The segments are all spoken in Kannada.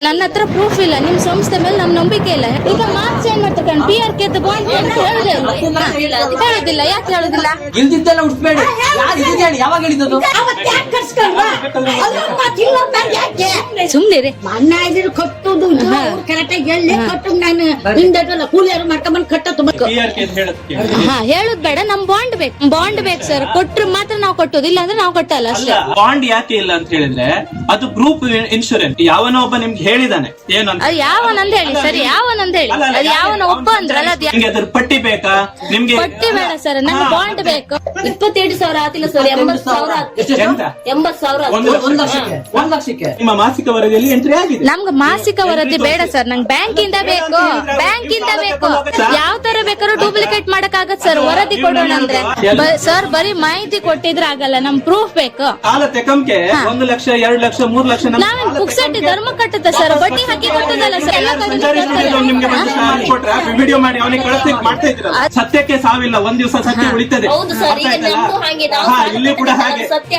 ನನ್ನ ಹತ್ರ ಪ್ರೂಫ್ ಇಲ್ಲ, ನಿಮ್ ಸಂಸ್ಥೆ ಮೇಲೆ ನಮ್ ನಂಬಿಕೆ ಇಲ್ಲ. ಈಗ ಮಾರ್ಕ್ಸ್ ಏನ್ ಮಾಡ್ತಾರೆ PRK ಬಾಂಡ್ ಹೇಳುದಿಲ್ಲ. ಯಾಕೆ ಹೇಳುದಿಲ್ಲ? ಇಲ್ದಿದ್ದೆಲ್ಲ ಉಡ್ಸ್ಬೇಡಿ. ಯಾವಾಗ ಹೇಳಿದ್ದು? ಸುಮ್ನಿರಿ. ಕಟ್ಟುದು ಕರೆಕ್ಟಾಗಿ ಹೇಳಿ ಕಟ್ಟು. ನಾನು ಹಿಂದಲ್ಲ ಕೂಲಿಯರು ಮಾಡ್ಕೊಂಡ್ ಕಟ್ಟತ್ತು. ಹೇಳುದ್ ಬೇಡ, ನಮ್ ಬಾಂಡ್ ಬೇಕು ಸರ್. ಕೊಟ್ರೆ ಮಾತ್ರ ನಾವು ಕಟ್ಟೋದು, ಇಲ್ಲ ಅಂದ್ರೆ ನಾವು ಕಟ್ಟಲ್ಲ ಅಷ್ಟೇ. ಬಾಂಡ್ ಯಾಕೆ ಇಲ್ಲ ಅಂತ ಹೇಳಿದ್ರೆ ಅದು ಗ್ರೂಪ್ ಇನ್ಶೂರೆನ್ಸ್. ಯಾವನೋ ಒಬ್ಬ ನಿಮ್ಗೆ ಹೇಳಿದಾನೆ ಏನು ಅಂತ. ಅದು ಯಾವನಂದ ಹೇಳಿ ಸರಿ, ಯಾವನಂದ ಹೇಳಿ. ಅದು ಯಾವನ ಒಬ್ಬ ಅಂದ್ರಲ್ಲ, ಅದು ನಿಮ್ಗೆ ಅದ್ರ ಪಟ್ಟಿ ಬೇಕಾ? ನಿಮ್ಗೆ ಪಟ್ಟಿ ಬೇಡ ಸರ್, ನಂಗೆ ಬಾಂಡ್ ಬೇಕು. 27,000 ಆತಿಲ್ಲ ಸರ್, 80,000 ಒಂದ್ ಲಕ್ಷಕ್ಕೆ ನಿಮ್ಮ ಮಾಸಿಕ ವರದಿಯಲ್ಲಿ ಎಂಟ್ರಿ ಆಗಿದೆ. ನಮ್ಗೆ ಮಾಸಿಕ ವರದಿ ಬೇಡ ಸರ್, ನಂಗೆ ಬ್ಯಾಂಕ್ ಇಂದ ಬೇಕು. ಯಾವ ತರ ಬೇಕಾದ್ರೂ ಡೂಪ್ಲಿಕೇಟ್ ಮಾಡಕ್ ಆಗತ್ ಸರ್. ವರದಿ ಕೊಡೋಣ ಅಂದ್ರೆ ಸರ್ ಬರೀ ಮಾಹಿತಿ ಕೊಟ್ಟಿದ್ರೆ ಆಗಲ್ಲ, ನಮ್ ಪ್ರೂಫ್ ಬೇಕು. ಕಾಲ ತೆಕಂಕೆ 1 ಲಕ್ಷ 2 ಲಕ್ಷ 3 ಲಕ್ಷ ನಾವೇನ್ ಪುಕ್ಸಟ್ಟಿ ಧರ್ಮ ಕಟ್ಟುತ್ತೆ ಸರ್, ಬಡ್ಡಿ ಹಾಕಿ ಕೊಟ್ಟದಲ್ಲ ಸರ್. ನಿಮ್ಗೆ ಕೊಟ್ರೆ ವಿಡಿಯೋ ಮಾಡಿ ಅವನಿಗೆ ಕಳಿಸ್ಲಿಕ್ಕೆ ಮಾಡ್ತಾ ಇದ್ರಲ್ಲ. ಸತ್ಯಕ್ಕೆ ಸಾವಿಲ್ಲ, ಒಂದ್ ದಿವಸ ಸತ್ಯ ಉಳಿತದೆ. ಇಲ್ಲಿ ಕೂಡ ಹಾಗೆ ಸತ್ಯ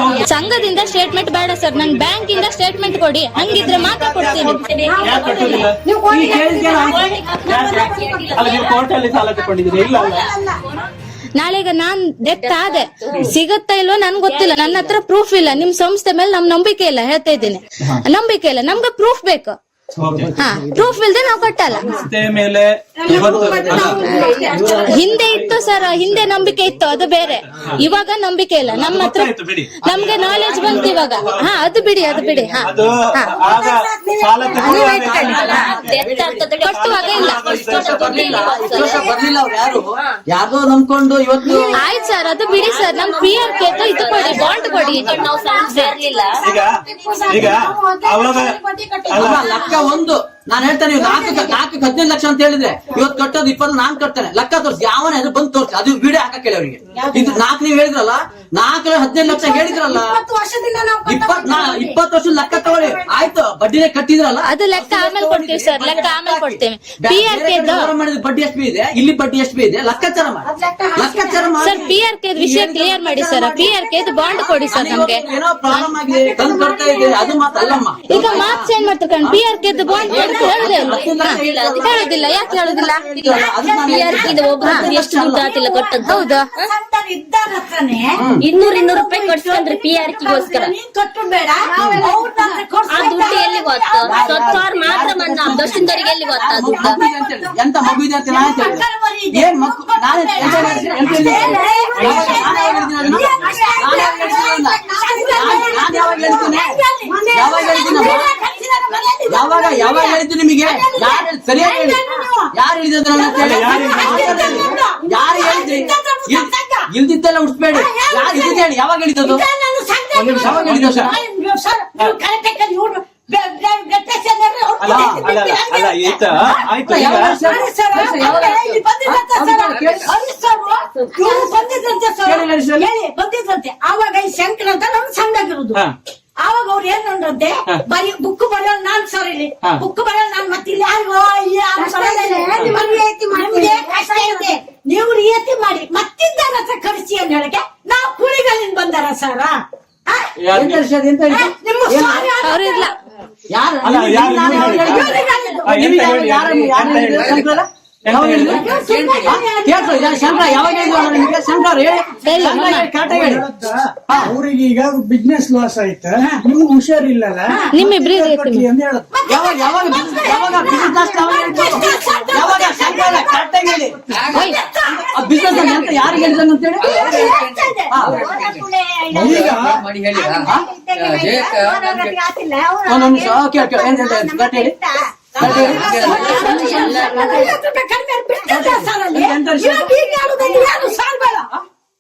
ಹೌದು. ಸಂಘದಿಂದ ಸ್ಟೇಟ್ಮೆಂಟ್ ಬೇಡ ಸರ್, ನಂಗೆ ಬ್ಯಾಂಕ್ ಇಂದ ಸ್ಟೇಟ್ಮೆಂಟ್ ಕೊಡಿ, ಹಂಗಿದ್ರೆ ಮಾತ್ರ ಕೊಡ್ತೀನಿ. ಯಾಕೆ ಕಟ್ಟೋದಿಲ್ಲ? ಅಲ್ಲ, ನೀವು ಕೋರ್ಟ್ ಅಲ್ಲಿ ಸಾಲ ತಗೊಂಡಿದ್ದೀರಿ? ಇಲ್ಲ ಅಲ್ಲ, ನಾಳೆಗ ನಾನ್ ಡೆತ್ ಆದೆ, ಸಿಗುತ್ತಾ ಇಲ್ವೋ ನನ್ಗೆ ಗೊತ್ತಿಲ್ಲ. ನನ್ನ ಹತ್ರ ಪ್ರೂಫ್ ಇಲ್ಲ, ನಿಮ್ ಸಂಸ್ಥೆ ಮೇಲೆ ನಮ್ ನಂಬಿಕೆ ಇಲ್ಲ. ಹೇಳ್ತಾ ಇದ್ದೀನಿ, ನಂಬಿಕೆ ಇಲ್ಲ. ನಮ್ಗೆ ಪ್ರೂಫ್ ಬೇಕು. ಪ್ರೂಫ್ ಇಲ್ದೆ ನಾವು ಕಟ್ಟಲ್ಲ. ಮೇಲೆ ಹಿಂದೆ ಇತ್ತು ಸರ್, ಹಿಂದೆ ನಂಬಿಕೆ ಇತ್ತು, ಅದು ಬೇರೆ. ಇವಾಗ ನಂಬಿಕೆ ಇಲ್ಲ ನಮ್ಮ ಹತ್ರ. ನಮ್ಗೆ ನಾಲೆಜ್ ಬಂತು ಇವಾಗ. ಅದು ಬಿಡಿ. ಕಟ್ಟುವಾಗ ಇಲ್ಲ. ಯಾರ್ದೋ ನಂಬ್ಕೊಂಡು ಇವತ್ತು ಆಯ್ತು ಸರ್, ಅದು ಬಿಡಿ ಸರ್. ನಮ್ PRK ಇದು ಕೊಡಿ, ಬಾಂಡ್ ಕೊಡಿ. ಈಗ ಅವಾಗ ಲಕ್ಕ ಒಂದು ನಾನು ಹೇಳ್ತೇನೆ. 15 ಲಕ್ಷ ಅಂತ ಹೇಳಿದ್ರೆ ಇವತ್ತು ಕಟ್ಟೋದು 20 ನಾನ್ ಕಟ್ತೇನೆ. ಲೆಕ್ಕ ತೋರಿಸಿ, ಯಾವನೇ ಅದು ಬಂದು ತೋರಿಸಿ. ಅದು ವಿಡಿಯೋ ಹಾಕಕ್ಕೆ ಹೇಳಿ ಅವರಿಗೆ. ಇದು 4 ನೀವು ಹೇಳಿದ್ರಲ್ಲ, 15 ಲಕ್ಷ ಹೇಳಿದ್ರಲ್ಲ, 20 ವರ್ಷದ ಲೆಕ್ಕ ತಗೊಳ್ಳಿ. ಆಯ್ತು, ಬಡ್ಡಿನೇ ಕಟ್ಟಿದ್ರಲ್ಲ, ಅದು ಲೆಕ್ಕ ಆಮೇಲೆ ಕೊಡ್ತೀವಿ ಸರ್. ಲೆಕ್ಕ ಆಮೇಲೆ ಕೊಡ್ತೇವೆ. PRK ಮಾಡಿದ ಬಡ್ಡಿ ಎಷ್ಟು ಇದೆ, ಇಲ್ಲಿ ಬಡ್ಡಿ ಎಷ್ಟು ಇದೆ, ಲೆಕ್ಕಾಚಾರ ಮಾಡಿ ಸರ್. PRK ವಿಷಯ ಕ್ಲಿಯರ್ ಮಾಡಿ ಸರ್. PRK ಬಾಂಡ್ ಕೊಡಿ ಸರ್ ನಮ್ಗೆ. ಏನೋ ಪ್ರಾಬ್ಲಮ್ ಆಗಿದೆ, ತಂದು ಕೊಡ್ತಾ ಇದೆ, ಅದು ಮಾತ್ರ ಅಲ್ಲಮ್ಮ. ಈಗ ಮಾರ್ಕ್ಸ್ ಏನ್ ಮಾಡ್ತಾರೆ PRK ಬಾಂಡ್ ಹೇಳುದಿಲ್ಲ. ಯಾಕೆ ಹೇಳುದಿಲ್ಲ? ಎಷ್ಟು ದುಡ್ಡು ಆತಿಲ್ಲ ಕಟ್ಟದ್ದು. ಹೌದಾ? 200 ರೂಪಾಯಿ ಕಟ್ಸ್ಕೊಂಡ್ರಿ PRKಗೋಸ್ಕರ. ಕಟ್ಟು ಬೇಡ, ಆ ದುಡ್ಡು ಎಲ್ಲಿ ಗೊತ್ತು? 10,000 ಮಾತ್ರ ಬಂದ, ದರ್ಶನದವರಿಗೆ ಎಲ್ಲಿ ಗೊತ್ತ ದುಡ್ಡು? ಎಂತ ಮಗು ಇದೆ ಅಂತ ನಾನು ಹೇಳ್ತೇನೆ. ಏನ್ ಮಗು? ಯಾವಾಗ ಹೇಳಿದ್ದು ನಿಮಗೆ? ಸರಿಯಾಗಿ ಹೇಳಿ, ಯಾರು ಹೇಳಿದ್ರು? ಯಾರು ಹೇಳಿದ್ರಿ? ಇಲ್ದಿದ್ದೆಲ್ಲ ಉಡ್ಸ್ಬೇಡಿ. ಯಾರು ಇದ್ದಿದ್ದು ಹೇಳಿ, ಯಾವಾಗ ಹೇಳಿದ್ದು? ಯಾವಾಗ ಹೇಳಿದ್ದು ಸರ್? ಅಲ್ಲ ಆಯ್ತಾ ಆಯ್ತು. ಬಂದಿದ್ರಂತೆ ಆವಾಗ ಶಂಕರ ಅಂತ ನಮ್ ಸಂಘಗಿರುದು. ಆವಾಗ ಅವ್ರು ಏನ್ ನೋಡ್ರಂತೆ, ಬರೀ ಬುಕ್ ಬರೆಯೋದು ನಾನ್ ಸರ್, ಇಲ್ಲಿ ಬುಕ್ ಬರೆಯೋದು ನಾನ್. ಮತ್ತೆ ಇಲ್ಲಿ ನಿಮ್ಗೆ ಕಷ್ಟ ಇದೆ, ನೀವು ರಿಯಾಯಿತಿ ಮಾಡಿ ಮತ್ತಿದ್ದಾರ ಕಳಿಸಿ ಅಂತ ಹೇಳಕ್ಕೆ ನಾವು ಕುಳಿಗಳಿಂದ ಬಂದಾರ ಸರ್. ಅವ್ರಿಲ್ಲ. ಅವ್ರಿಗೆ ಈಗ ಬಿಸ್ನೆಸ್ ಲಾಸ್ ಆಯ್ತಾ, ನಿಮ್ಗೆ ಹುಷಾರಿಲ್ಲಲ್ಲ, ನಿಮ್ಮಿಬ್ರಿ ಯಾರು ಹೇಳಿದಂತೇಳಿ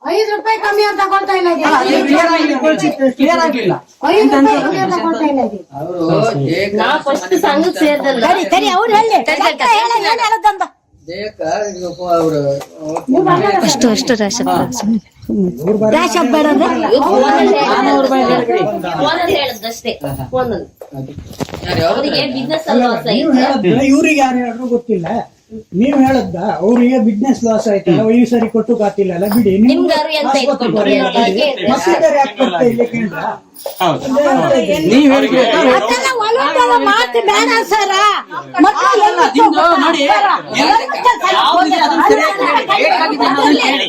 ₹5 ಕಮ್ಮಿ ಅಂತ ತಗೊಳ್ತಾ ಇಲ್ಲ. ಕ್ಲಿಯರ್ ಆಗ್ಲಿಲ್ಲ. ನಾವು ಫಸ್ಟ್ ಸಂಘಕ್ಕೆ ಸೇರಿದಲ್ಲ. ಅವ್ರು ಹೇಳಿ ಅಷ್ಟು ಹೇಳದಷ್ಟೇ. ಇವ್ರಿಗೆ ಯಾರು ಹೇಳಿದ್ರು ಗೊತ್ತಿಲ್ಲ, ನೀವ್ ಹೇಳದ್ದ ಅವ್ರಿಗೆ ಬಿಸ್ನೆಸ್ ಲಾಸ್ ಆಯ್ತಲ್ಲ, ಈ ಸರಿ ಕೊಟ್ಟು ಕಾತಿಲ್ಲ ಬಿಡಿ. ನೀವ್ ಹೇಳಿದ್ರೆ ಹೇಳೋದೆಲ್ಲ ಮಾತು ಬೇಡ ಸರ. ನಿಮ್ದು ನೋಡಿ ಯಾವ್ದಿದೆ ಅದನ್ನ ಸರಿಯಾಗಿ ಹೇಳಿ. ಹೇಗಾಗಿದೆ ಅನ್ನೋದನ್ನ ಹೇಳಿ.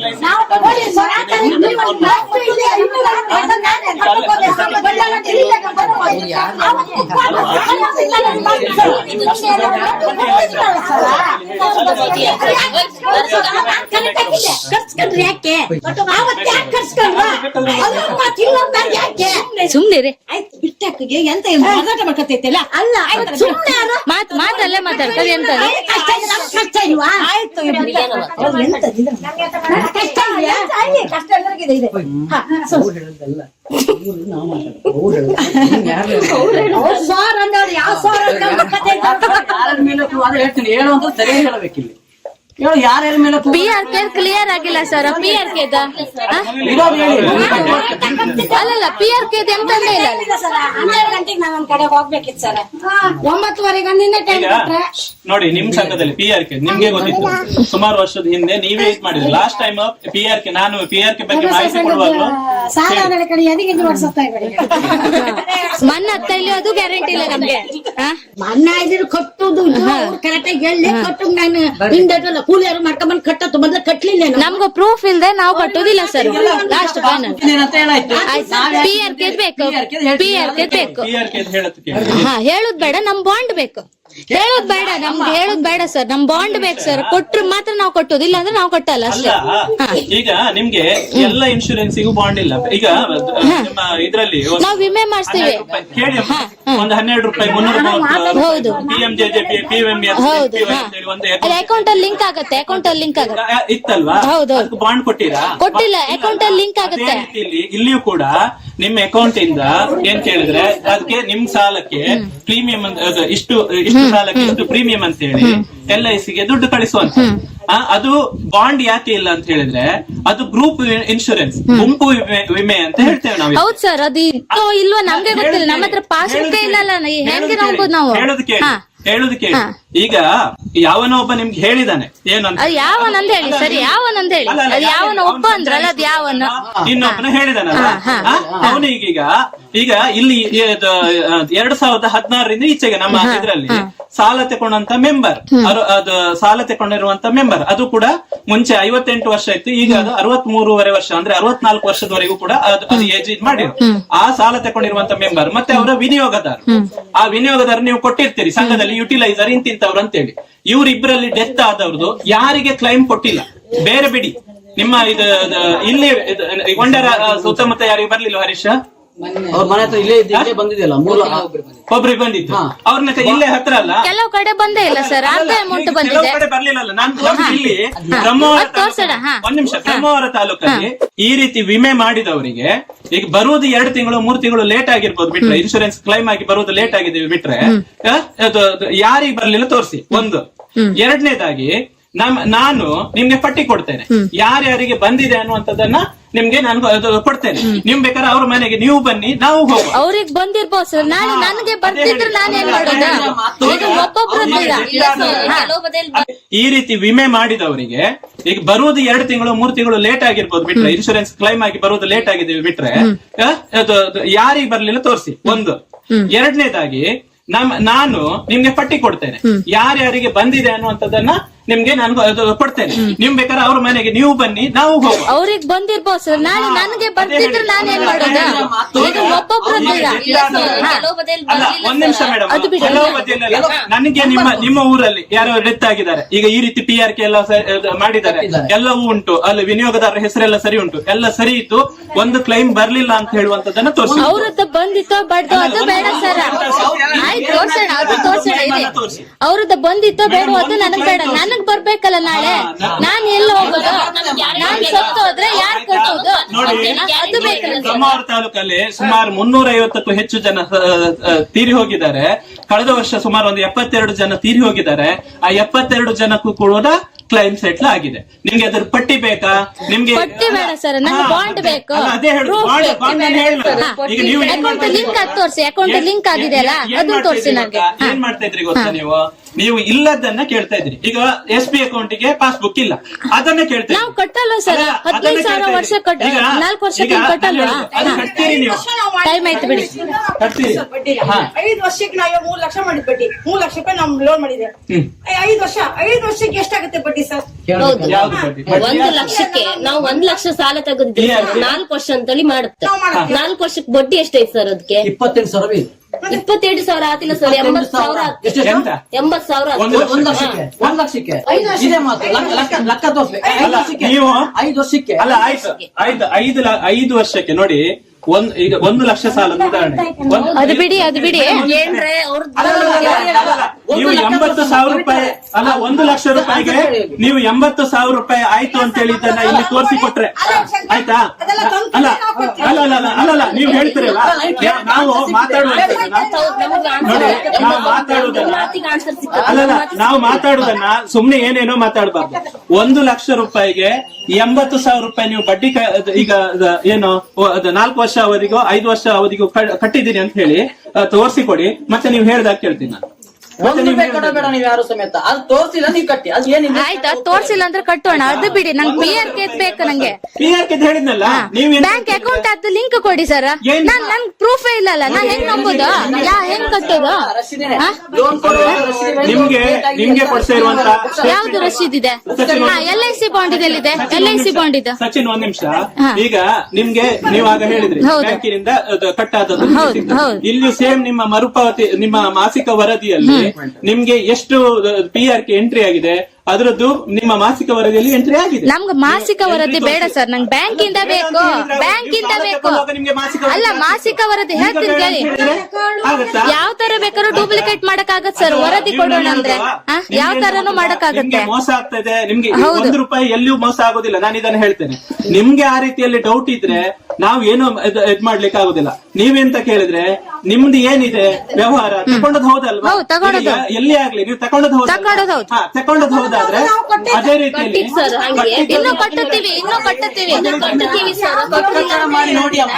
ಯಾಕೆ ಕರ್ಸ್ಕೊಂಡ್ವಾ ಯಾಕೆ ಸುಮ್ನಿರಿ. ಆಯ್ತು ಬಿಟ್ಟಕ್ಕೆ ಎಂತ ಹೋರಾಟ ಮಾಡ್ಕೊತೈತಿಲ್ಲ ಅಲ್ಲ ಸುಮ್ಮನೆ ಮಾತಲ್ಲೇ ಮಾತಾಡ್ತಾರೆ ಎಂತ ಕಷ್ಟ ಇಲ್ವಾ ಆಯ್ತು ಕಷ್ಟ ಎಲ್ಲರಿಗಿದೆ ಇದೆ ಸಾರ್ ಅಂದವ್ರು ಯಾವ ಸಾರ್ ಯಾರ ಮೇಲೆ ಅದು ಹೇಳ್ತೀನಿ. ಹೇಳು ಅಂತ ಸರಿಯಾಗಿ ಹೇಳ್ಬೇಕಿಲ್ಲಿ. ಹೇಳು ಯಾರ್ಯಾರ ಮೇಲೆ PRK ಕ್ಲಿಯರ್ ಆಗಿಲ್ಲ ಸರ್. PRK ಇರೋದು ಹೇಳಿ. ಅಲ್ಲಲ್ಲ PRK ಎಂತಂದೇ ಇಲ್ಲ. 12 ಗಂಟೆಗೆ ನಾನು ಒಂದ್ ಕಡೆ ಹೋಗ್ಬೇಕಿತ್ತು ಸರ್. 9:30 ನಿನ್ನೆ ಟೈಮ್ ಈಗ ನೋಡಿ ನಿಮ್ ಸಂಘದಲ್ಲಿ PRK ನಿಮ್ಗೆ ಗೊತ್ತಿತ್ತು ಸುಮಾರು ವರ್ಷದ ಹಿಂದೆ ನೀವೇ ಇದ್ ಮಾಡಿದ್ರಿ. ಲಾಸ್ಟ್ ಟೈಮ್ PRK ನಾನು PRK ಬಗ್ಗೆ ಮಾಹಿತಿ ಕೊಡುವಾಗ್ಲೂ ಸಾಲ ಕಡೆ ಎದಿಗೆ ಮಾಡಿಸುತ್ತಾ ಮನ್ನ ಹತ್ತ ಇಲ್ಲಿ ಅದು ಗ್ಯಾರಂಟಿ ಇಲ್ಲ ನಮ್ಗೆ. ಮನ್ನ ಇದ್ರು ಕಟ್ಟುದು ಕರೆಕ್ಟ್ ಆಗಿ ಹೇಳಿ ಕಟ್ಟು. ನಾನು ಹಿಂದಲ್ಲ ಕೂಲಿಯರು ಮಾಡ್ಕೊಂಡ್ ಕಟ್ಟತ್ತು ಮೊದ್ಲು ಕಟ್ಲಿಲ್ಲ ನಮ್ಗ ಪ್ರೂಫ್ ಇಲ್ದೆ ನಾವು ಕಟ್ಟೋದಿಲ್ಲ ಸರ್. ಲಾಸ್ಟ್ ಫೈನಲ್ ಏನಂತ ಹೇಳಾಯ್ತು. PRK ಬೇಕು. PRK ಬೇಕು. PRK ಹೇಳತ್ತೆ ಹೇಳುದ್ ಬೇಡ, ನಮ್ ಬಾಂಡ್ ಬೇಕು. ಹೇಳುದ್ ಬೇಡ, ನಮ್ಗೆ ಹೇಳುದ್ ಬೇಡ ಸರ್. ನಮ್ ಬಾಂಡ್ ಬೇಕು ಸರ್. ಕೊಟ್ರೆ ಮಾತ್ರ ನಾವು ಕಟ್ಟೋದು, ಇಲ್ಲ ಅಂದ್ರೆ ನಾವು ಕಟ್ಟಲ್ಲ ಅಷ್ಟೇ. ಈಗ ನಿಮ್ಗೆ ಎಲ್ಲ ಇನ್ಶೂರೆನ್ಸಿಗೂ ಬಾಂಡ್ ಇಲ್ಲ. ಈಗ ನಿಮ್ಮ ಇದ್ರಲ್ಲಿ ನಾವ್ ವಿಮೆ ಮಾಡಿಸ್ತೀವಿ. ಕೇಳಿ ಒಂದು 12 ರೂಪಾಯಿ 330 ಹೌದು. PMJJP PMS ಹೌದು. ಒಂದು ಅಕೌಂಟ್ ಅಲ್ಲಿ ಲಿಂಕ್ ಆಗತ್ತೆ. ಅಕೌಂಟ್ ಅಲ್ಲಿ ಲಿಂಕ್ ಆಗತ್ತೆ. ಇತ್ತಲ್ವಾ? ಹೌದು. ಬಾಂಡ್ ಕೊಟ್ಟಿರಾ? ಕೊಟ್ಟಿಲ್ಲ. ಅಕೌಂಟ್ ಅಲ್ಲಿ ಲಿಂಕ್ ಆಗತ್ತೆ. ಇಲ್ಲಿಯೂ ಕೂಡ ನಿಮ್ಮ ಅಕೌಂಟ್ ಇಂದ ಏನ್ ಕೇಳಿದ್ರೆ ಅದಕ್ಕೆ ನಿಮ್ ಸಾಲಕ್ಕೆ ಪ್ರೀಮಿಯಂ ಇಷ್ಟು ಸಾಲಕ್ಕೆ ಇಷ್ಟು ಪ್ರೀಮಿಯಂ ಅಂತ ಹೇಳಿ LIC ಗೆ ದುಡ್ಡು ಕಳಿಸುವಂತ. ಅದು ಬಾಂಡ್ ಯಾಕೆ ಇಲ್ಲ ಅಂತ ಹೇಳಿದ್ರೆ ಅದು ಗ್ರೂಪ್ ಇನ್ಶೂರೆನ್ಸ್, ಗುಂಪು ವಿಮೆ ಅಂತ ಹೇಳ್ತೇವೆ ನಾವು. ಹೌದು ಸರ್. ಅದು ಇತ್ತೋ ಇಲ್ವೋ ನಮ್ಗೆ ಗೊತ್ತಿಲ್ಲ. ನಮ್ಮ ಹತ್ರ ಪಾಸ್ಬುಕ್ ಇಲ್ಲ. ಹೆಂಗೆ ನಂಬೋದು ನಾವು? ಹೇಳುದು ಕೇಳಿ. ಈಗ ಯಾವನೋ ಒಬ್ಬ ನಿಮ್ಗೆ ಹೇಳಿದಾನೆ ಏನು ಅಂತ. ಅದು ಯಾವನಂದ ಹೇಳಿ ಸರಿ. ಯಾವನಂದ ಹೇಳಿ. ಅದು ಯಾವನ ಒಬ್ಬ ಅಂದ್ರಲ್ಲ, ಅದು ಯಾವನ ಇನ್ನೊಬ್ಬನ ಹೇಳಿದಾನಲ್ಲ ಅವನಿಗೀಗ ಈಗ ಇಲ್ಲಿ 2016 ಈಚೆಗೆ ನಮ್ಮ ಇದ್ರಲ್ಲಿ ಸಾಲ ತಗೊಂಡಂತ ಮೆಂಬರ್ ಅದು ಸಾಲ ತಗೊಂಡಿರುವಂತ ಮೆಂಬರ್ ಅದು ಕೂಡ ಮುಂಚೆ 58 ವರ್ಷ ಇತ್ತು. ಈಗ ಅದು 63.5 ವರ್ಷ ಅಂದ್ರೆ 64 ವರ್ಷದವರೆಗೂ ಕೂಡ ಅದು ಏಜ್ ಮಾಡಿರೋ ಆ ಸಾಲ ತಗೊಂಡಿರುವಂತ ಮೆಂಬರ್ ಮತ್ತೆ ಅವರ ವಿನಿಯೋಗದಾರ. ಆ ವಿನಿಯೋಗದಾರ ನೀವು ಕೊಟ್ಟಿರ್ತೀರಿ ಸಂಘದಲ್ಲಿ ಯುಟಿಲೈಸರ್ ಇಂತಿಂತವ್ರು ಅಂತೇಳಿ. ಇವರಿಬ್ಬರಲ್ಲಿ ಡೆತ್ ಆದವ್ರದ್ದು ಯಾರಿಗೆ ಕ್ಲೈಮ್ ಕೊಟ್ಟಿಲ್ಲ. ಬೇರೆ ಬಿಡಿ, ನಿಮ್ಮ ಇದು ಇಲ್ಲಿ ಗೊಂಡರ ಸುತ್ತಮುತ್ತ ಯಾರಿಗೆ ಬರ್ಲಿಲ್ಲ ಹರೀಶ್? ಅವ್ರ ಮನೆ ಹತ್ರ ಇಲ್ಲೇ ಬಂದಿದೆಯಲ್ಲ ಮೂಲ ಒಬ್ರಿಗೆ ಬಂದಿತ್ತು. ಅವ್ರನ್ನ ಇಲ್ಲೇ ಹತ್ರ ಅಲ್ಲ, ಕೆಲವು ಕಡೆ ಬಂದೇ ಇಲ್ಲ ಸರ್. ಅರ್ಧ ಅಮೌಂಟ್ ಬಂದಿದೆ. ಕಡೆ ಬರ್ಲಿಲ್ಲ. ನಾನು ಇಲ್ಲಿ ಒಂದ್ ನಿಮಿಷ ಬ್ರಹ್ಮಾವರ ತಾಲೂಕಲ್ಲಿ ಈ ರೀತಿ ವಿಮೆ ಮಾಡಿದವರಿಗೆ ಈಗ ಬರುವುದು 2 ತಿಂಗಳು 3 ತಿಂಗಳು ಲೇಟ್ ಆಗಿರ್ಬೋದು ಬಿಟ್ರೆ, ಇನ್ಶೂರೆನ್ಸ್ ಕ್ಲೈಮ್ ಆಗಿ ಬರುವುದು ಲೇಟ್ ಆಗಿದೆ ಬಿಟ್ರೆ ಯಾರಿಗೆ ಬರ್ಲಿಲ್ಲ ತೋರಿಸಿ. ಒಂದು. ಎರಡನೇದಾಗಿ ನಾನು ನಿಮ್ಗೆ ಪಟ್ಟಿ ಕೊಡ್ತೇನೆ ಯಾರ್ಯಾರಿಗೆ ಬಂದಿದೆ ಅನ್ನುವಂಥದ್ದನ್ನ ನಿಮ್ಗೆ ನಾನು ಕೊಡ್ತೇನೆ. ನಿಮ್ ಬೇಕಾದ್ರೆ ಅವ್ರ ಮನೆಗೆ ನೀವು ಬನ್ನಿ, ನಾವು ಹೋಗುವ. ಅವ್ರಿಗೆ ಬಂದಿರ್ಬೋದು ಸರ್. ನಾಳೆ ನನಗೆ ಬರ್ತಿದ್ರೆ ನಾನೇನ್ ಮಾಡೋದು? ಈ ರೀತಿ ವಿಮೆ ಮಾಡಿದವರಿಗೆ ಈಗ ಬರುವುದು 2 ತಿಂಗಳು 3 ತಿಂಗಳು ಲೇಟ್ ಆಗಿರ್ಬೋದು ಬಿಟ್ರೆ, ಇನ್ಶೂರೆನ್ಸ್ ಕ್ಲೈಮ್ ಆಗಿ ಬರುವುದು ಲೇಟ್ ಆಗಿದೆ ಬಿಟ್ರೆ ಯಾರಿಗೆ ಬರ್ಲಿಲ್ಲ ತೋರಿಸಿ. ಒಂದು. ಎರಡನೇದಾಗಿ ನಾನು ನಿಮ್ಗೆ ಪಟ್ಟಿ ಕೊಡ್ತೇನೆ ಯಾರ್ಯಾರಿಗೆ ಬಂದಿದೆ ಅನ್ನುವಂಥದ್ದನ್ನ ನಿಮ್ಗೆ ನಾನು ಕೊಡ್ತೇನೆ. ನಿಮ್ ಬೇಕಾದ್ರೆ ಅವ್ರ ಮನೆಗೆ ನೀವು ಬನ್ನಿ, ನಾವು ಹೋಗುವ. ಅವ್ರಿಗೆ ಬಂದಿರ್ಬೋದು ಸರ್. ನಾಳೆ ನನಗೆ ಬರ್ತಿದ್ರೆ ನಾನೇನ್ ಮಾಡೋದು? ಒಬ್ಬೊಬ್ರು ಒಂದ್ ನಿಮಿಷ ಮೇಡಮ್, ಕೆಲವು ಬದಿಯಲ್ಲೆಲ್ಲ ನನಗೆ ನಿಮ್ಮ ಊರಲ್ಲಿ ಯಾರೋ ಡೆತ್ ಆಗಿದ್ದಾರೆ. ಈಗ ಈ ರೀತಿ PRK ಎಲ್ಲ ಮಾಡಿದ್ದಾರೆ, ಎಲ್ಲವೂ ಉಂಟು, ಅಲ್ಲಿ ವಿನಿಯೋಗದಾರರ ಹೆಸರೆಲ್ಲ ಸರಿ ಉಂಟು, ಎಲ್ಲ ಸರಿ ಇತ್ತು, ಒಂದು ಕ್ಲೈಮ್ ಬರ್ಲಿಲ್ಲ ಅಂತ ಹೇಳುವಂತದನ್ನ ತೋರಿಸಿ. ಅವ್ರದ್ದು ಬಂದಿತ್ತೋ ಬಡ್ದೋ ಅದು ಬೇಡ ಸರ್. ಆಯ್ತು ತೋರ್ಸೋಣ, ಅದು ತೋರ್ಸೋಣ ಇದೆ. ಅವ್ರದ್ದು ಬಂದಿತ್ತೋ ಬೇಡ ಅದು ನನಗ್ ಬೇಡ. ನನಗ್ ಬರ್ಬೇಕಲ್ಲ ನಾಳೆ. ನಾನ್ ಎಲ್ಲಿ ಹೋಗೋದು? ನಾನ್ ಸತ್ತು ಹೋದ್ರೆ ಯಾರು ಕಟ್ಟೋದು? ಅದು ಬೇಕಲ್ಲ. ಬ್ರಹ್ಮಾವರ ತಾಲೂಕಲ್ಲಿ ಸುಮಾರು 350ಕ್ಕೂ ಹೆಚ್ಚು ಜನ ತೀರಿ ಹೋಗಿದ್ದಾರೆ. ಕಳೆದ ವರ್ಷ ಸುಮಾರು ಒಂದು 72 ಜನ ತೀರಿ ಹೋಗಿದ್ದಾರೆ. ಆ 72 ಜನಕ್ಕೂ ಕೂಡ ಕ್ಲೈಮ್ ಸೆಟ್ಲ್ ಆಗಿದೆ. ನಿಮ್ಗೆ ಅದ್ರ ಪಟ್ಟಿ ಬೇಕಾ? ನಿಮ್ಗೆ ಪಟ್ಟಿ ಬೇಡ ಸರ್, ನಂಗೆ ಬಾಂಡ್ ಬೇಕು. ಅದೇ ಹೇಳುದು, ಈಗ ನೀವು ಅಕೌಂಟ್ ಲಿಂಕ್ ಆಗಿ ತೋರಿಸಿ. ಅಕೌಂಟ್ ಲಿಂಕ್ ಆಗಿದೆ ಅಲ್ಲ, ಅದನ್ನ ತೋರಿಸಿ. ನನಗೆ ಏನ್ ಮಾಡ್ತಾ ಇದ್ರಿ ಗೊತ್ತಾ ನೀವು? ನೀವು ಇಲ್ಲದನ್ನ ಕೇಳ್ತಾ ಇದ್ರಿ. ಈಗ SB ಅಕೌಂಟಿಗೆ ಪಾಸ್ಬುಕ್ ಇಲ್ಲ, ಅದನ್ನ ಕೇಳ್ತಾ ನಾವು ಇದ್ರಿ. ಕಟ್ಟಲ್ಲ ಸರ್, ಅಲ್ಲ, 15,000 ವರ್ಷ ಈಗ 4 ವರ್ಷಕ್ಕೆ ಈಗ ಕಟ್ಟಲ್ವಾ? ಅದು ಕಟ್ತೀರಿ ನೀವು, ಟೈಮ್ ಆಯ್ತು ಬಿಡಿ. ಕಟ್ತೀರಿ. 5 ವರ್ಷಕ್ಕೆ ನಾವು 3 ಲಕ್ಷ ಮಾಡಿದ್ ಬಡ್ಡಿ, 3 ಲಕ್ಷ ರೂಪಾಯಿ ನಾವು ಲೋನ್ ಮಾಡಿದೆ. 5 ವರ್ಷಕ್ಕೆ ಎಷ್ಟಾಗುತ್ತೆ ಬಡ್ಡಿ ಸರ್? ಹೌದು. ಯಾವ್ದು ಬಡ್ಡಿ? 1 ಲಕ್ಷಕ್ಕೆ ನಾವು 1 ಲಕ್ಷ ಸಾಲ ತೆಗೆದಿದ್ದೀವಿ ಸರ್. 4 ವರ್ಷ ಅಂತೇಳಿ ಮಾಡುತ್ತೆ. 4 ವರ್ಷಕ್ಕೆ ಬಡ್ಡಿ ಎಷ್ಟೈತೆ ಸರ್ ಅದಕ್ಕೆ? 28,000 ಇದೆ. 27,000 ಆತಿಲ್ಲ ಸರ್, 80,000 ಆತು. ಎಷ್ಟು? ಎಂತ? 80,000 ಆತು. ಒಂದ್ ಲಕ್ಷಕ್ಕೆ ಇದೇ ಮಾತು ಲೆಕ್ಕ ತೋರಿಸ್ಬೇಕು. 5 ವರ್ಷಕ್ಕೆ ನೀವು 5 ವರ್ಷಕ್ಕೆ ಅಲ್ಲ, ಆಯ್ತು 5 ವರ್ಷಕ್ಕೆ ನೋಡಿ. ಈಗ 1 ಲಕ್ಷ ಸಾಲದ ಉದಾಹರಣೆ. ಅದು ಬಿಡಿ, ಅದು ಬಿಡಿ. ಏನ್ರೆ ನೀವು 80,000 ರೂಪಾಯಿ ಅಲ್ಲ, 1 ಲಕ್ಷ ರೂಪಾಯಿಗೆ ನೀವು 80,000 ರೂಪಾಯಿ ಆಯ್ತು ಅಂತ ಹೇಳಿದ್ದನ್ನ ಇಲ್ಲಿ ತೋರಿಸಿ ಕೊಟ್ರೆ ಆಯ್ತಾ? ಅಲ್ಲ ಅಲ್ಲ ಅಲ್ಲ ಅಲ್ಲ ಅಲ್ಲ, ನೀವು ಹೇಳ್ತೀರಲ್ಲ, ನಾವು ಮಾತಾಡುವಂತದನ್ನ ನೋಡಿ, ನಾವು ಮಾತಾಡುವುದನ್ನ ಅಲ್ಲಲ್ಲ, ನಾವು ಮಾತಾಡುವುದನ್ನ ಸುಮ್ನೆ ಏನೇನೋ ಮಾತಾಡಬಾರ್ದು. 1 ಲಕ್ಷ ರೂಪಾಯಿಗೆ 80,000 ರೂಪಾಯಿ ನೀವು ಬಡ್ಡಿ ಈಗ ಏನು 4 ವರ್ಷ ಅವಧಿಗೋ 5 ವರ್ಷ ಅವಧಿಗೂ ಕಟ್ಟಿದ್ದೀನಿ ಅಂತ ಹೇಳಿ ತೋರಿಸಿಕೊಡಿ, ಮತ್ತೆ ನೀವು ಹೇಳ್ದಾಗ ಕೇಳ್ತೀನಿ ನಾನು. ಒಂದು ರೂಪಾಯಿ ಕೊಡಬೇಡ ನೀವು ಯಾರು ಸಮೇತ. ಅದು ತೋರಿಸಿಲ್ಲ ನೀವು ಕಟ್ಟಿ, ಅದು ಏನಿಲ್ಲ. ಆಯ್ತಾ, ತೋರ್ಸಿಲ್ಲ ಅಂದ್ರೆ ಕಟ್ಟೋಣ, ಅದು ಬಿಡಿ. ನಂಗೆ PRK ಬೇಕು, ನಂಗೆ PRK ಹೇಳಿದ್ನಲ್ಲ ನೀವು. ಬ್ಯಾಂಕ್ ಅಕೌಂಟ್ ಅದು ಲಿಂಕ್ ಕೊಡಿ ಸರ್. ಏನ್? ನನ್ ಪ್ರೂಫೇ ಇಲ್ಲಲ್ಲ, ನಾನ್ ಹೆಂಗ್ ನಂಬುದು? ಹೆಂಗ್ ಕಟ್ಟೋದು? ಲೋನ್ ಕೊಡುವ ರಸೀದಿ ನಿಮ್ಗೆ ಕೊಡ್ತಾ ಇರುವಂತ ಯಾವ್ದು ರಸೀದ್ ಇದೆ? LIC ಬಾಂಡ್ ಇದೆ, ಎಲ್ಲಿದೆ LIC ಬಾಂಡ್ ಇದೆ? ಸಚಿನ್, 1 ನಿಮಿಷ. ಈಗ ನಿಮ್ಗೆ ನೀವು ಆಗ ಹೇಳಿದ್ರಿ ಹೌದು. ಬ್ಯಾಂಕಿನಿಂದ ಕಟ್ಟಾದದ್ದು ಹೌದು, ಹೌದು. ಇಲ್ಲಿ ಸೇಮ್ ನಿಮ್ಮ ಮರುಪಾವತಿ, ನಿಮ್ಮ ಮಾಸಿಕ ವರದಿಯಲ್ಲಿ ನಿಮ್ಗೆ ಎಷ್ಟು PRK ಎಂಟ್ರಿ ಆಗಿದೆ ಅದರದ್ದು ನಿಮ್ಮ ಮಾಸಿಕ ವರದಿಯಲ್ಲಿ ಎಂಟ್ರಿ ಆಗಿದೆ. ನಮ್ಗೆ ಮಾಸಿಕ ವರದಿ ಬೇಡ ಸರ್, ನಂಗೆ ಬ್ಯಾಂಕಿಂದ ಬೇಕು, ಬ್ಯಾಂಕಿಂದ ಬೇಕು. ಅಲ್ಲ, ಮಾಸಿಕ ವರದಿ ಹೇಳ್ತೀನಿ ಕೇಳಿ. ಯಾವ ತರ ಬೇಕಾದ್ರೂ ಡೂಪ್ಲಿಕೇಟ್ ಮಾಡಕ್ ಆಗತ್ ಸರ್, ವರದಿ ಕೊಡೋಣ ಅಂದ್ರೆ ಯಾವ ತರನು ಮಾಡಕ್ ಆಗತ್ತೆ. ಮೋಸ ಆಗ್ತಾ ಇದೆ ನಿಮ್ಗೆ. 1 ರೂಪಾಯಿ ಎಲ್ಲಿಯೂ ಮೋಸ ಆಗೋದಿಲ್ಲ, ನಾನು ಇದನ್ನ ಹೇಳ್ತೇನೆ. ನಿಮ್ಗೆ ಆ ರೀತಿಯಲ್ಲಿ ಡೌಟ್ ಇದ್ರೆ ನಾವ್ ಏನು ಇದ್ ಮಾಡ್ಲಿಕ್ಕೆ ಆಗುದಿಲ್ಲ. ನೀವೆಂತ ಕೇಳಿದ್ರೆ ನಿಮ್ದು ಏನಿದೆ ವ್ಯವಹಾರ ತಗೊಂಡದ್ ಹೌದಲ್ವಾ? ಹೌದು, ತಗೊಂಡದ್ದು. ಈಗ ಎಲ್ಲಿ ಆಗ್ಲಿ ನೀವು ತಗೊಂಡದ್ ಹೌದಾ? ತಗೊಂಡದ್ ಹೌದಾದ್ರೆ ಅದೇ ರೀತಿಯಲ್ಲಿ ಸರ್ ಹಾಗೆ ಇನ್ನು ಕಟ್ಟುತ್ತೀವಿ, ಇನ್ನು ಕಟ್ಟುತ್ತೀವಿ. ಕಟ್ಟುತ್ತೀವಿ ಸರ್. ಲೆಕ್ಕಾಚಾರ ಮಾಡಿ ನೋಡಿ ಅಮ್ಮ.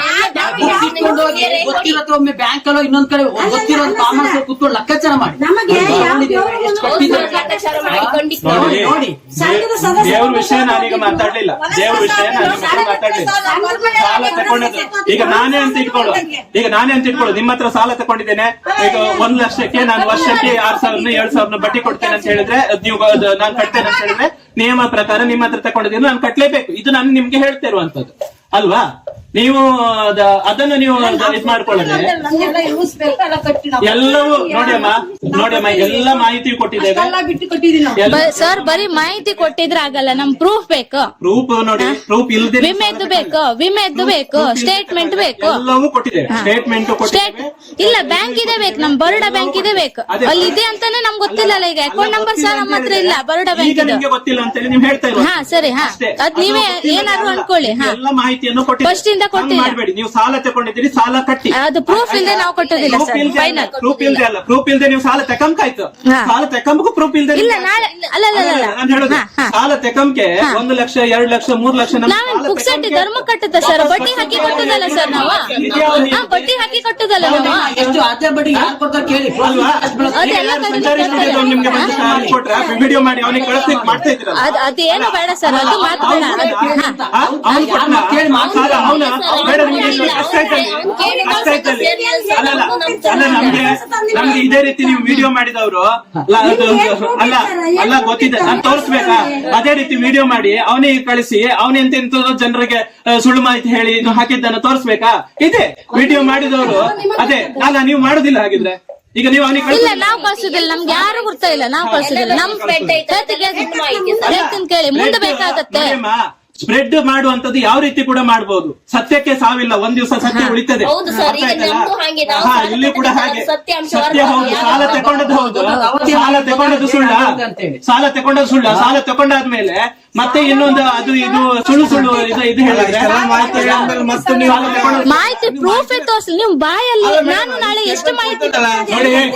ಇಟ್ಕೊಂಡು ಹೋಗಿ ಗೊತ್ತಿರತ್ತೆ ಒಮ್ಮೆ ಬ್ಯಾಂಕ್ ಅಲ್ಲೋ ಇನ್ನೊಂದ್ ಕಡೆ ಗೊತ್ತಿರೋ ಕಾಮರ್ಸ್ ಕೂತ್ಕೊಂಡು ಲೆಕ್ಕಾಚಾರ ಮಾಡಿ. ನಮಗೆ ಎಷ್ಟು ಕಟ್ಟಿದ್ದಾರೆ? ಲೆಕ್ಕಾಚಾರ ಮಾಡಿ ಖಂಡಿತ ನೋಡಿ, ನೋಡಿ. ದೇವ್ರ ವಿಷಯ ನಾನೀಗ ಮಾತಾಡ್ಲಿಲ್ಲ. ದೇವ್ರ ವಿಷಯ ನಾನು ಮಾತಾಡ್ಲಿಲ್ಲ. ಸಾಲ ತಗೊಂಡದ್ದು ಈಗ ನಾನೇ ಅಂತ ಇಟ್ಕೊಳ್ಳು. ನಿಮ್ಮ ಹತ್ರ ಸಾಲ ತಗೊಂಡಿದ್ದೇನೆ, ಈಗ 1 ಲಕ್ಷಕ್ಕೆ ನಾನು ವರ್ಷಕ್ಕೆ 6,000 7,000 ಬಡ್ಡಿ ಕೊಡ್ತೇನೆ ಅಂತ ಹೇಳಿದ್ರೆ ನೀವು ನಾನು ಕಟ್ತೇನೆ ಅಂತ ಹೇಳಿದ್ರೆ ನಿಯಮ ಪ್ರಕಾರ ನಿಮ್ಮ ಹತ್ರ ತಗೊಂಡಿದ್ದೀನಿ, ನಾನು ಕಟ್ಲೇಬೇಕು. ಇದು ನಾನು ನಿಮ್ಗೆ ಹೇಳ್ತಾ ಇರುವಂತದ್ದು ಅಲ್ವಾ? ನೀವು ಅದನ್ನು ನೀವು ಇದ್ ಮಾಡ್ಕೊಳ್ಳದೆ ಎಲ್ಲವೂ ನೋಡಿಯಮ್ಮ ಎಲ್ಲ ಮಾಹಿತಿ ಕೊಟ್ಟಿದ್ದೇವೆ. ಸರ್ ಬರೀ ಮಾಹಿತಿ ಕೊಟ್ಟಿದ್ರೆ ಆಗಲ್ಲ, ನಮ್ ಪ್ರೂಫ್ ಬೇಕು. ಪ್ರೂಫ್ ನೋಡಿ, ಪ್ರೂಫ್ ಇಲ್ದೇ ವಿಮೆದ್ದು ಬೇಕು, ಸ್ಟೇಟ್ಮೆಂಟ್ ಬೇಕು. ಎಲ್ಲವೂ ಕೊಟ್ಟಿದ್ದೇವೆ, ಸ್ಟೇಟ್ಮೆಂಟ್ ಕೊಟ್ಟಿದ್ದೇವೆ. ಇಲ್ಲ, ಬ್ಯಾಂಕ್ ಇದೆ ಬೇಕು, ನಮ್ ಬರೋಡಾ ಬ್ಯಾಂಕ್ ಇದೆ ಬೇಕು. ಅಲ್ಲಿ ಇದೆ ಅಂತಾನೆ ನಮ್ಗೆ ಗೊತ್ತಿಲ್ಲಲ್ಲ. ಈಗ ಅಕೌಂಟ್ ನಂಬರ್ ಸಹ ನಮ್ಮ ಹತ್ರ ಇಲ್ಲ, ಬರೋಡಾ ಬ್ಯಾಂಕ್ ಈಗ ನಿಮ್ಗೆ ಗೊತ್ತಿಲ್ಲ ಅಂತ ಹೇಳಿ ನೀವು ಹೇಳ್ತಾ ಇರುವ. ಸರಿ, ಅದ್ ನೀವೇ ಏನಾದ್ರು ಅನ್ಕೊಳ್ಳಿ. ಎಲ್ಲ ಮಾಹಿತಿಯನ್ನು ಫಸ್ಟ್ ಇಂದ ಕೊಟ್ಟಿಲ್ಲ. ಮಾಡಬೇಡಿ. ನೀವು ಸಾಲ ತಗೊಂಡಿದ್ದೀರಿ, ಸಾಲ ಕಟ್ಟಿ. ಅದು ಪ್ರೂಫ್ ಇಲ್ಲದೆ ನಾವು ಕೊಟ್ಟೋದಿಲ್ಲ ಸರ್. ಫೈನಲ್ ಪ್ರೂಫ್ ಇಲ್ದೆ ಅಲ್ಲ, ಪ್ರೂಫ್ ಇಲ್ದೆ ನೀವು ಸಾಲ ತಕೊಂಬಾಯ್ತು. ಸಾಲ ತಕೊಂಬಕ್ಕೂ ಪ್ರೂಫ್ ಇಲ್ದೆ ಇಲ್ಲ, ನಾಳೆ ಅಲ್ಲ ನಾನು ಹೇಳುದು, ಸಾಲ ತಕೊಂಬಕ್ಕೆ 1 ಲಕ್ಷ 2 ಲಕ್ಷ 3 ಲಕ್ಷ ನಾವೇನ್ ಪುಕ್ಸಟ್ಟಿ ಧರ್ಮ ಕಟ್ಟುತ್ತ ಸರ್? ಬಡ್ಡಿ ಹಾಕಿ ಕಟ್ಟುದಲ್ಲ ಸರ್ ನಾವು. ಬಡ್ಡಿ ಹಾಕಿ ಕಟ್ಟುದಲ್ಲ ನಾವು. ಎಷ್ಟು ಅದೇ ಬಡ್ಡಿ ಯಾರು ಕೊಡ್ತಾರೆ ಕೇಳಿ. ಅದೆಲ್ಲ ನಿಮ್ಗೆ ಕೊಟ್ರೆ ವಿಡಿಯೋ ಮಾಡಿ ಅವನಿಗೆ ಕಳಿಸ್ಲಿಕ್ಕೆ ಮಾಡ್ತಾ ಇದ್ರಲ್ಲ, ಅದೇನು ಬೇಡ ಸರ್, ಅದು ಮಾತು ಬೇಡ. ಕೇಳಿ ಮಾತಾಡ. ನಮ್ಗೆ ಇದೇ ರೀತಿ ನೀವು ವಿಡಿಯೋ ಮಾಡಿದವರು ಅಲ್ಲ ಗೊತ್ತಿದೆ, ನಾನು ತೋರಿಸ್ಬೇಕಾ? ಅದೇ ರೀತಿ ವಿಡಿಯೋ ಮಾಡಿ ಅವನಿಗೆ ಕಳಿಸಿ ಅವನೆಂತೆಂತದೋ ಜನರಿಗೆ ಸುಳ್ಳು ಮಾಹಿತಿ ಹೇಳಿ ಇದು ಹಾಕಿದ್ದನ್ನು ತೋರಿಸ್ಬೇಕಾ? ಇದೆ ವಿಡಿಯೋ ಮಾಡಿದವರು. ಅದೇ ಅಲ್ಲ, ನೀವು ಮಾಡುದಿಲ್ಲ ಹಾಗಿದ್ರೆ. ಈಗ ನೀವು ಅವನಿಗೆ ಇಲ್ಲ, ನಾವು ಕಳ್ಸುದಿಲ್ಲ, ನಮ್ಗೆ ಯಾರು ಗೊತ್ತಾ ಇಲ್ಲ, ನಾವು ಕಳ್ಸುದಿಲ್ಲ. ನಮ್ ಹೇಳ್ತೀನಿ ಕೇಳಿ, ಮುಂದೆ ಬೇಕಾಗತ್ತೆ. ಸ್ಪ್ರೆಡ್ ಮಾಡುವಂತದ್ದು ಯಾವ ರೀತಿ ಕೂಡ ಮಾಡಬಹುದು. ಸತ್ಯಕ್ಕೆ ಸಾವಿಲ್ಲ, ಒಂದ್ ದಿವಸ ಸತ್ಯ ಉಳಿತದೆ. ಹೌದು ಸರ್, ಈಗ ನಮ್ದು ಹಾಗೆ, ನಾವು ಹಾ, ಸಾಲ ಇಲ್ಲಿ ಕೂಡ ಹಾಗೆ ಸತ್ಯಾಂಶ ಸತ್ಯ ಹೌದು. ಸಾಲ ತಗೊಂಡದ್ದು ಹೌದು, ಸಾಲ ತಗೊಂಡದ್ದು ಸುಳ್ಳ, ಸಾಲ ತಗೊಂಡದ್ದು ಸುಳ್ಳ. ಸಾಲ ತಗೊಂಡಾದ್ಮೇಲೆ ಮತ್ತೆ ಇನ್ನೊಂದು ಅದು ಇದು ಸುಳ್ಳು ಇದು ಹೇಳಿದ್ರೆ ಮತ್ತೆ ನೀವು ಮಾಹಿತಿ ಪ್ರೂಫ್ ತೋರಿಸಲಿ. ನೀವು ಬಾಯಲ್ಲಿ ನಾನು ನಾಳೆ ಎಷ್ಟು ಮಾಹಿತಿ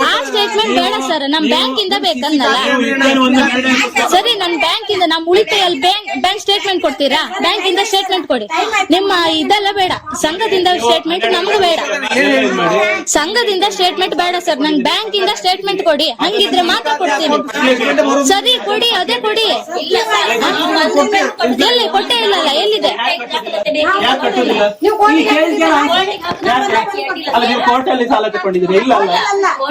ಆ ಸ್ಟೇಟ್ಮೆಂಟ್ ಬೇಡ ಸರ್ ನಮ್ ಬ್ಯಾಂಕ್ ಇಂದ ಬೇಕನ್ನಲ್ಲ. ನೀವು ಇದ್ದೇನು ಒಂದು ನಿರ್ಣಯ ಕೊಟ್ಟು- ಸರಿ ನನ್ ಬ್ಯಾಂಕ್ ಇಂದ ನಮ್ ಉಳಿತಾಯಲ್ಲಿ ಬ್ಯಾಂಕ್ ಸ್ಟೇಟ್ಮೆಂಟ್ ಕೊಡ್ತೀರಾ? ಬ್ಯಾಂಕ್ ಇಂದ ಸ್ಟೇಟ್ಮೆಂಟ್ ಕೊಡಿ. ನಿಮ್ಮ ಇದೆಲ್ಲ ಬೇಡ, ಸಂಘದಿಂದ ಸ್ಟೇಟ್ಮೆಂಟ್ ನಮ್ಗೆ ಬೇಡ. ಏನ್ ಮಾಡಿ ಸಂಘದಿಂದ ಸ್ಟೇಟ್ಮೆಂಟ್ ಬೇಡ ಸರ್, ನನ್ ಬ್ಯಾಂಕ್ ಇಂದ ಸ್ಟೇಟ್ಮೆಂಟ್ ಕೊಡಿ. ಹಂಗಿದ್ರೆ ಮಾತ್ರ ಕೊಡ್ತೀವಿ. ಸರಿ ಕೊಡಿ, ಅದೇ ಕೊಡಿ. ಎಲ್ಲಿ ಕೊಟ್ಟೇ ಇಲ್ಲಲ್ಲ, ಎಲ್ಲಿದೆ? ಯಾಕೆ ಕಟ್ಟುದಿಲ್ಲ? ಅಲ್ಲ ನೀವು ಕೋರ್ಟ್ ಅಲ್ಲಿ ಸಾಲ ತಗೊಂಡಿದ್ದೀರಿ? ಇಲ್ಲ ಅಲ್ಲ,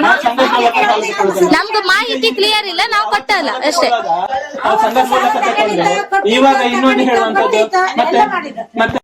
ನಾವು ಸಂಘದ ಮೂಲಕ ಸಾಲ ತಗೊಳ್ಳುದಿಲ್ಲ. ನಮ್ಗೆ ಮಾಹಿತಿ ಕ್ಲಿಯರ್ ಇಲ್ಲ, ನಾವು ಕಟ್ಟಲ್ಲ ಅಷ್ಟೇ. ಆ ಸಂಘದ ಮೂಲಕ ತಗೊಂಡ್ರೆ ಇವಾಗ ಇನ್ನೊಂದು ಹೇಳುವಂತದ್ದು ಮತ್ತೆ